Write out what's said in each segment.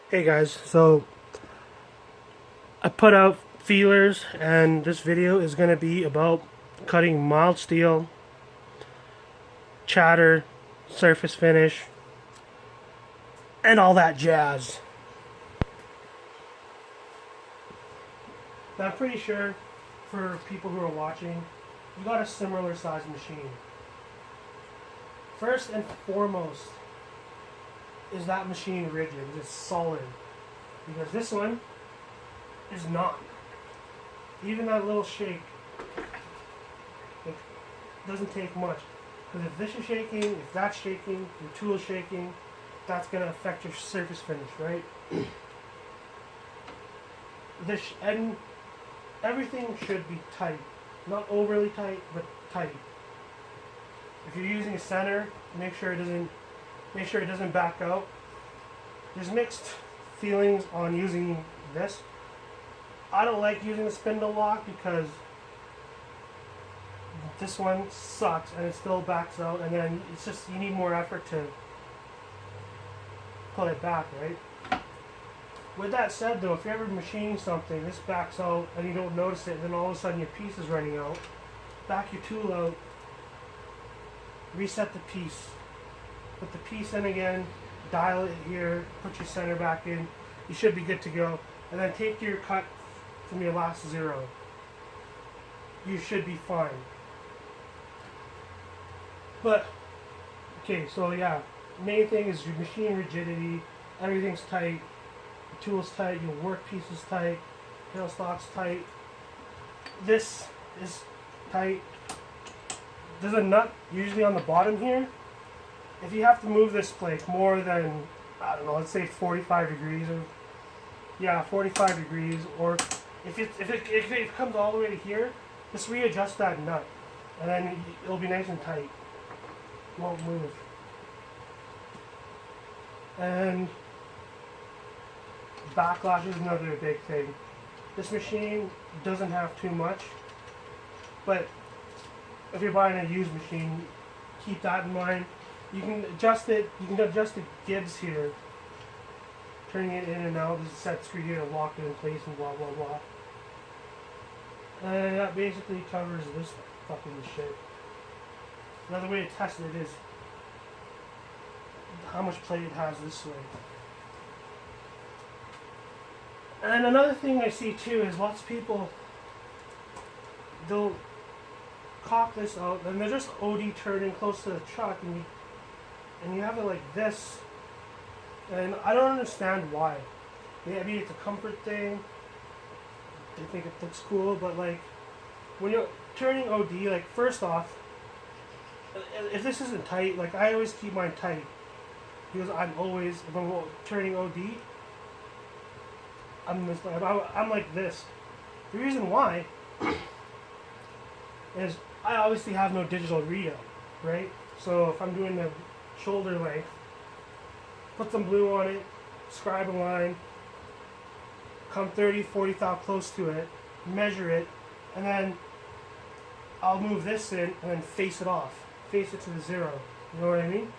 Hey guys, so I put out feelers and this video is going to be about cutting mild steel, chatter, surface finish, and all that jazz. Now I'm pretty sure for people who are watching, you got a similar size machine. First and foremost, is that machine rigid? Is it solid? Because this one is not. Even that little shake, it doesn't take much. Because if this is shaking, if that's shaking, your tool is shaking, that's going to affect your surface finish, right? And everything should be tight. Not overly tight, but tight. If you're using a center, make sure it doesn't back out. There's mixed feelings on using this. I don't like using the spindle lock because this one sucks and it still backs out, and then it's just, you need more effort to pull it back, right? With that said though, if you're ever machining something, this backs out and you don't notice it, and then all of a sudden your piece is running out, back your tool out, reset the piece, put the piece in again, dial it here, put your center back in, you should be good to go. And then take your cut from your last zero. You should be fine. But, okay, so yeah, main thing is your machine rigidity, everything's tight, your tool's tight, your workpiece is tight, tailstock's tight, this is tight. There's a nut usually on the bottom here. If you have to move this plate more than, I don't know, let's say 45 degrees, or yeah, 45 degrees, or if it comes all the way to here, just readjust that nut, and then it'll be nice and tight. It won't move. And backlash is another big thing. This machine doesn't have too much, but if you're buying a used machine, keep that in mind. You can adjust it. You can adjust the gibs here, turning it in and out. There's a set screw here to lock it in place and blah blah blah. And that basically covers this fucking shit. Another way to test it is how much play it has this way. And another thing I see too is lots of people, they'll cock this out and they're just OD turning close to the truck, and you have it like this, and I don't understand why. Maybe it's a comfort thing, they think it looks cool, but like when you're turning OD, like first off, if this isn't tight, like I always keep mine tight, because if I'm turning OD, I'm like this. The reason why is I obviously have no digital readout, right? So if I'm doing the shoulder length, put some blue on it, scribe a line, come 30, 40 thou close to it, measure it, and then I'll move this in and then face it off. Face it to the zero. You know what I mean?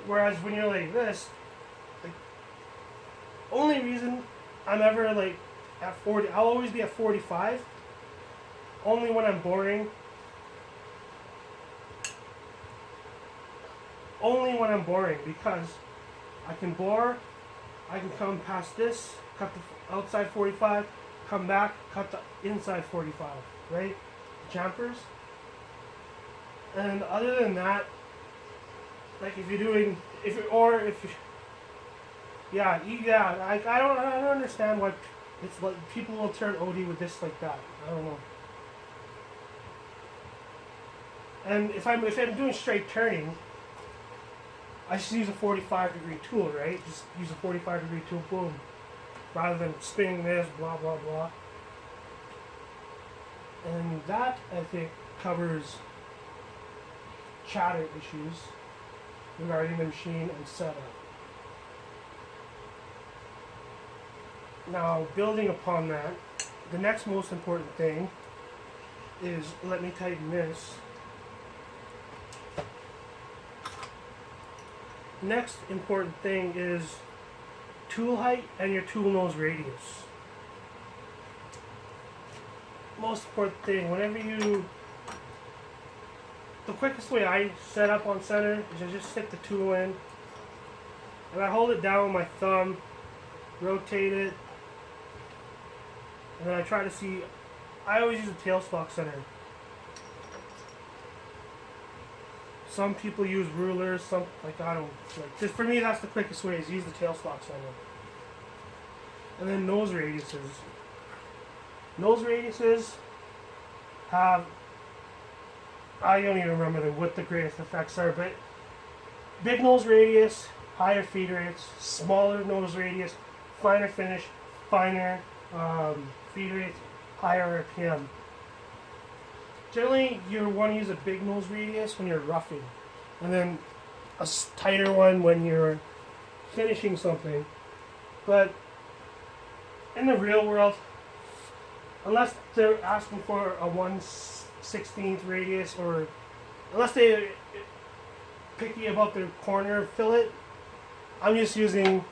Whereas when you're like this, like, only reason I'm ever like at 40, I'll always be at 45, only when I'm boring. Only when I'm boring, because I can bore, I can come past this, cut the outside 45, come back, cut the inside 45, right? Jumpers. And other than that, like I don't understand why it's like people will turn OD with this like that. I don't know. And if I'm doing straight turning, I just use a 45-degree tool, right? Just use a 45-degree tool, boom. Rather than spinning this, blah, blah, blah. And that, I think, covers chatter issues regarding the machine and setup. Now, building upon that, the next most important thing is, let me tighten this. Next important thing is tool height and your tool nose radius. Most important thing, the quickest way I set up on center is I just stick the tool in and I hold it down with my thumb, rotate it, and then I try to see, I always use a tailstock center. Some people use rulers, just for me that's the quickest way, is use the tailstock center. And then nose radiuses. Nose radiuses have, I don't even remember what the greatest effects are, but big nose radius, higher feed rates, smaller nose radius, finer finish, finer feed rates, higher RPM. Generally, you want to use a big nose radius when you're roughing, and then a tighter one when you're finishing something. But in the real world, unless they're asking for a 1/16 radius, or unless they picky about their corner fillet, I'm just using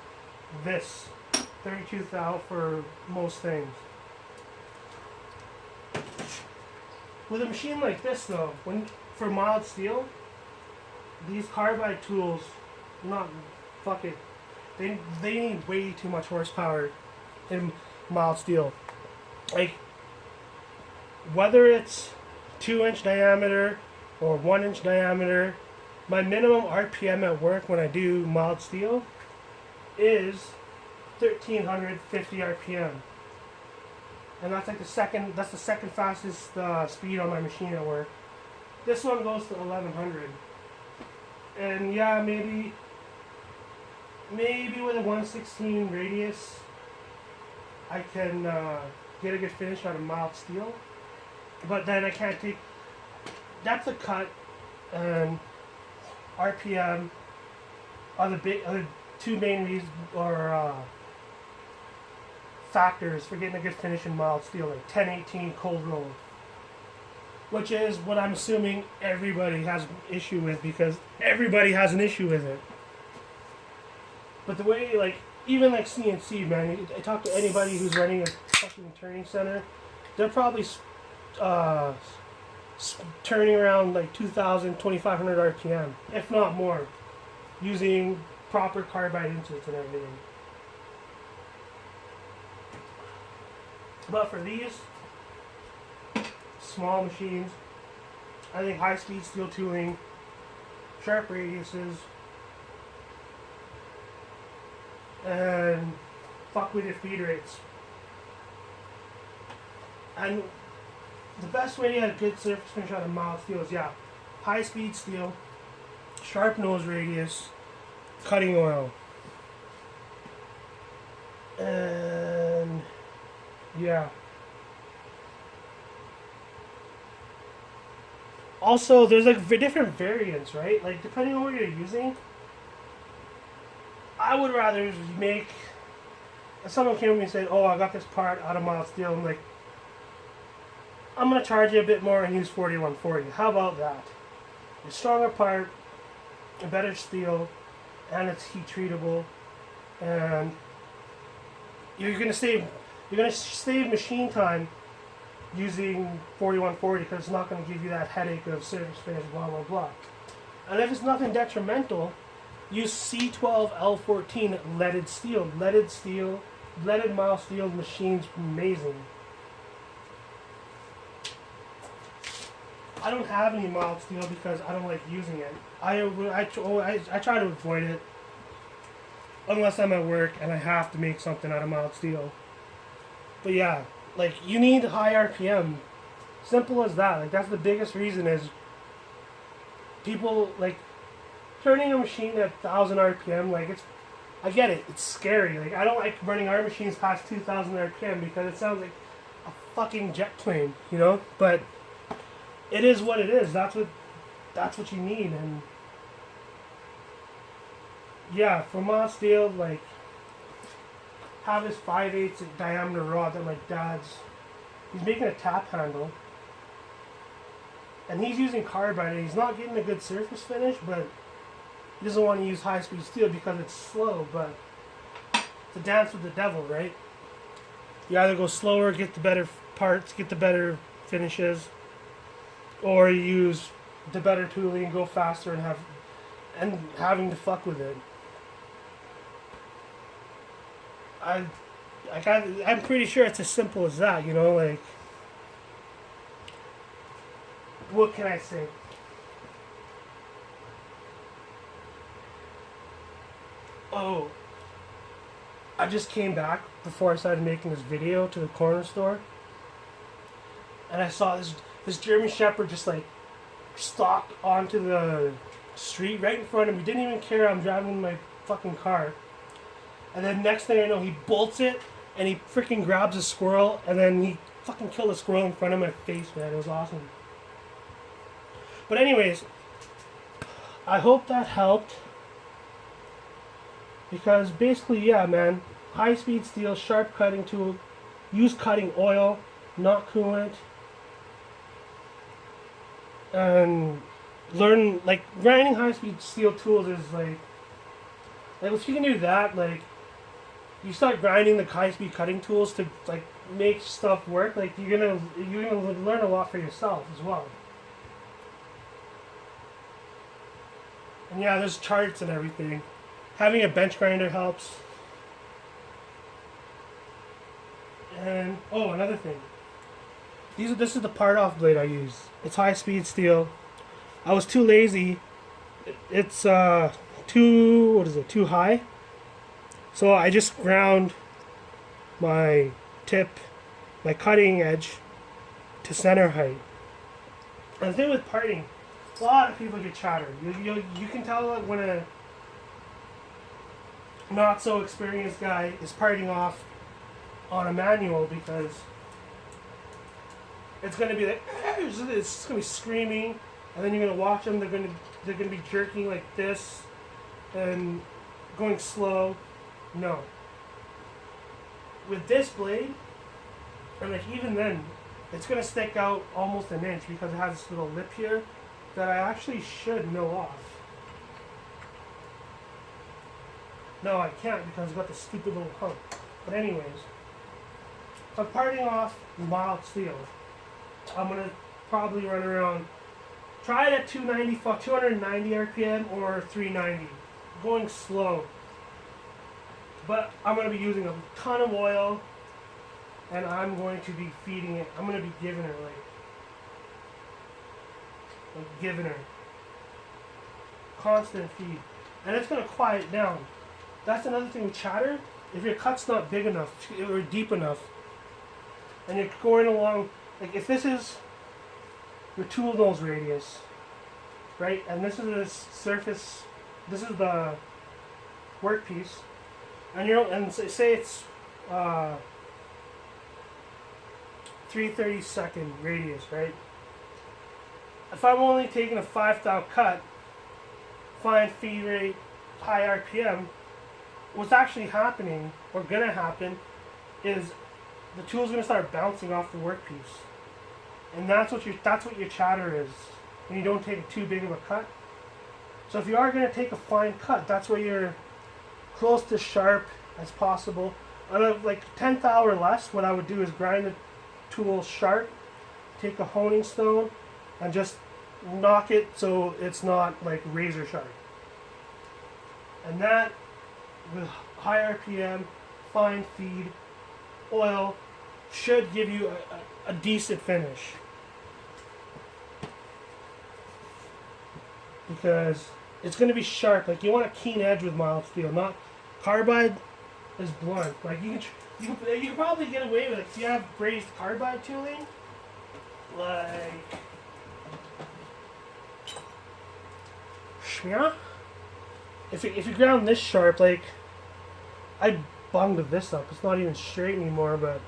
this 32 thou for most things. With a machine like this though, for mild steel, these carbide tools, they need way too much horsepower in mild steel. Like, whether it's 2-inch diameter or 1-inch diameter, my minimum RPM at work when I do mild steel is 1350 RPM. And that's like the second fastest speed on my machine at work. This one goes to 1100. And yeah, maybe with a 1/16 radius, I can get a good finish out of mild steel. But then I can't take depth of cut and RPM are the two main reasons or factors for getting a good finish in mild steel, like 1018 cold roll, which is what I'm assuming everybody has an issue with, because everybody has an issue with it. But the way, like, even like CNC, man, I talk to anybody who's running a fucking turning center, they're probably turning around like 2,000, 2,500 RPM, if not more, using proper carbide inserts and everything. But for these small machines, I think high-speed steel tooling, sharp radiuses, and fuck with your feed rates. And the best way to get a good surface finish out of mild steel is, high-speed steel, sharp nose radius, cutting oil, and also, there's like different variants, right? Like, depending on what you're using, I would rather make. If someone came to me and said, "Oh, I got this part out of mild steel," I'm like, I'm gonna charge you a bit more and use 4140. How about that? A stronger part, a better steel, and it's heat treatable, and you're gonna save machine time using 4140, because it's not going to give you that headache of surface finish, blah blah blah. And if it's nothing detrimental, use C12L14 leaded steel. Leaded mild steel machine's amazing. I don't have any mild steel because I don't like using it. I try to avoid it unless I'm at work and I have to make something out of mild steel. But yeah, like, you need high RPM. Simple as that. Like, that's the biggest reason is people, like, turning a machine at 1000 RPM, like, I get it, it's scary. Like, I don't like running our machines past 2000 RPM because it sounds like a fucking jet plane, you know? But it is what it is. That's what you need. And yeah, for mild steel, like, have this 5/8 diameter rod that my dad's, he's making a tap handle, and he's using carbide, and he's not getting a good surface finish, but he doesn't want to use high-speed steel because it's slow, but it's a dance with the devil, right? You either go slower, get the better parts, get the better finishes, or you use the better tooling, go faster, and having to fuck with it. I'm pretty sure it's as simple as that, you know, like, what can I say? Oh, I just came back before I started making this video to the corner store, and I saw this German Shepherd just like stalk onto the street right in front of me. Didn't even care I'm driving my fucking car. And then next thing I know, he bolts it and he freaking grabs a squirrel, and then he fucking killed a squirrel in front of my face, man. It was awesome. But anyways, I hope that helped. Because basically, yeah, man, high-speed steel, sharp cutting tool, use cutting oil, not coolant. And learn, like, grinding high-speed steel tools is like if you can do that, like, you start grinding the high-speed cutting tools to like make stuff work. Like, you're gonna learn a lot for yourself as well. And yeah, there's charts and everything. Having a bench grinder helps. And oh, another thing. This is the part-off blade I use. It's high-speed steel. I was too lazy. It's too high. So I just ground my tip, my cutting edge, to center height. And the thing with parting, a lot of people get chatter. You can tell when a not so experienced guy is parting off on a manual, because it's gonna be like it's gonna be screaming, and then you're gonna watch them. They're gonna be jerking like this and going slow. No. With this blade, and like even then, it's gonna stick out almost an inch because it has this little lip here that I actually should mill off. No, I can't because I've got this stupid little hump. But anyways, if I'm parting off mild steel, I'm gonna probably run around, try it at 290 RPM or 390, going slow. But I'm gonna be using a ton of oil, and I'm going to be feeding it. I'm gonna be giving her like giving her constant feed, and it's gonna quiet down. That's another thing with chatter. If your cut's not big enough or deep enough, and you're going along, like if this is your tool nose radius, right, and this is the surface, this is the workpiece, and say it's 3/32 radius, right? If I'm only taking a 5/1000 cut, fine feed rate, high RPM, what's actually happening, or gonna happen, is the tool's gonna start bouncing off the workpiece, and that's what your chatter is when you don't take too big of a cut. So if you are gonna take a fine cut, that's where you're close to sharp as possible. On like 10th or less, what I would do is grind the tool sharp, take a honing stone, and just knock it so it's not like razor sharp. And that, with high RPM, fine feed, oil, should give you a decent finish. Because it's going to be sharp. Like, you want a keen edge with mild steel, not carbide is blunt. Like, you can probably get away with it if you have brazed carbide tooling. Like, yeah. If you ground this sharp, like, I bunged this up. It's not even straight anymore, but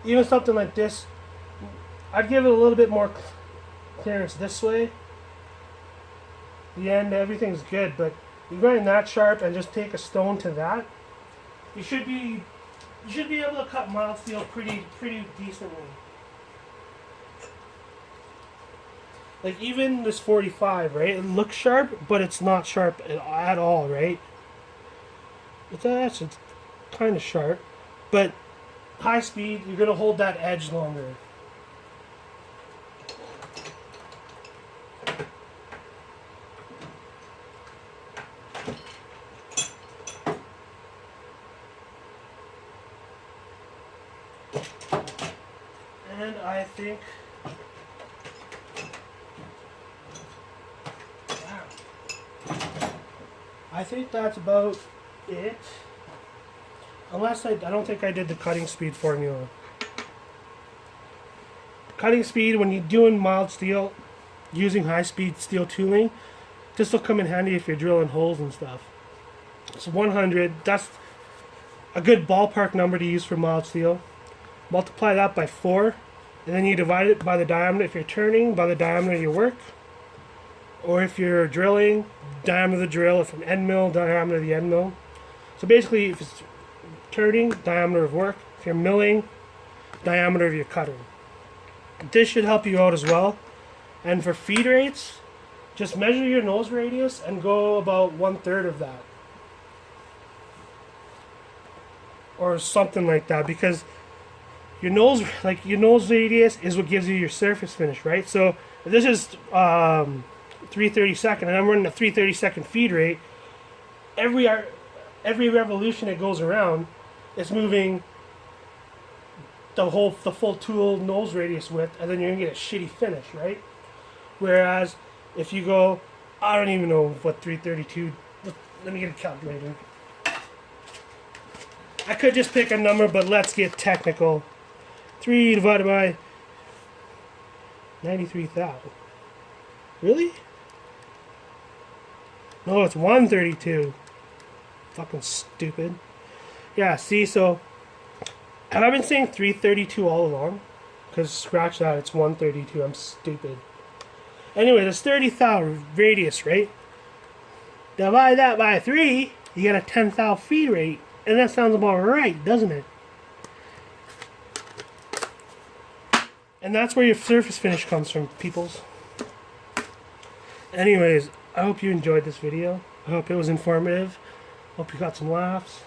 even something like this, I'd give it a little bit more clearance this way. The end, everything's good, but you grind that sharp and just take a stone to that, you should be able to cut mild steel pretty decently. Like even this 45, right? It looks sharp, but it's not sharp at all, right? It's kind of sharp, but high speed, you're gonna hold that edge longer. And I think, that's about it. Unless I don't think I did the cutting speed formula. Cutting speed, when you're doing mild steel, using high speed steel tooling, this will come in handy if you're drilling holes and stuff. So 100, that's a good ballpark number to use for mild steel. Multiply that by 4, and then you divide it by the diameter, if you're turning, by the diameter of your work. Or if you're drilling, diameter of the drill, if an end mill, diameter of the end mill. So basically, if it's turning, diameter of work. If you're milling, diameter of your cutter. This should help you out as well. And for feed rates, just measure your nose radius and go about 1/3 of that. Or something like that, because your nose radius is what gives you your surface finish, right? So if this is 3/32, and I'm running a 3/32 feed rate, every revolution it goes around, it's moving the full tool nose radius width, and then you're gonna get a shitty finish, right? Whereas if you go, I don't even know what 332. Let me get a calculator. I could just pick a number, but let's get technical. 3 divided by 93,000. Really? No, it's 132. Fucking stupid. Yeah, see, so have I been saying 332 all along? Because scratch that, it's 132. I'm stupid. Anyway, there's 30,000 radius, right? Divide that by 3, you get a 10,000 feed rate. And that sounds about right, doesn't it? And that's where your surface finish comes from, peoples. Anyways, I hope you enjoyed this video. I hope it was informative. Hope you got some laughs.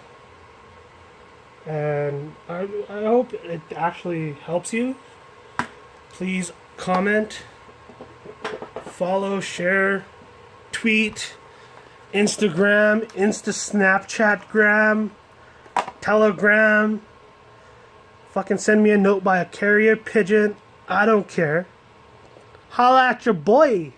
And I hope it actually helps you. Please comment, follow, share, tweet, Instagram, Snapchatgram, Telegram. Fucking send me a note by a carrier pigeon. I don't care. Holla at your boy.